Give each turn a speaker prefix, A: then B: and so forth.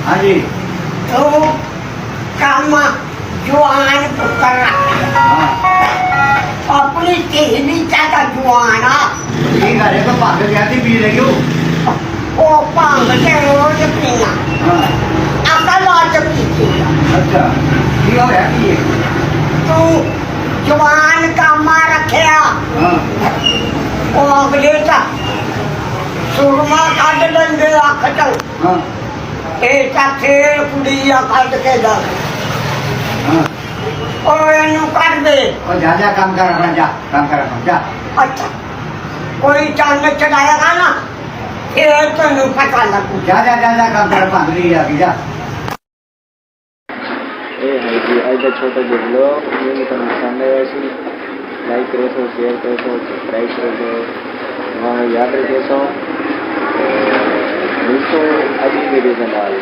A: हाँ जी।
B: तो काम जवान पुत्र
A: हाँ
B: अपनी सहेली चाहता जवान
A: ठीक है तो भाग गया थी पी रही हो।
B: वो भांग के रोज पीना
A: हाँ
B: अकल आज पीती
A: अच्छा ठीक हो गया पिए।
B: तू जवान कामा रखिया
A: हाँ
B: वो अगले चा सुरमा कट लेंगे अख चल
A: हाँ
B: ਇਹ ਤਾਂ ਫੇਰ ਕੁੜੀ ਆ ਕੱਢ ਕੇ ਦਾ
A: हाँ
B: ਉਹ ਇਹਨੂੰ ਕੱਢ ਦੇ
A: और जा जा काम कर अपना जा काम कर अपना जा।
B: ਅੱਛਾ ਕੋਈ ਚੰਨ ਚੜਾਏਗਾ ਨਾ ਫੇਰ ਤੈਨੂੰ ਪਤਾ ਲੱਗੂ
A: जा जा जा जा काम कर भाग रही है जा।
C: ए है जी आज का छोटा जो ब्लॉग ये मैं तुम्हें सामने ऐसी लाइक करो सो शेयर करो सो सब्सक्राइब करो सो वहाँ याद रखे सो मिलते हैं अगली वीडियो के बाद।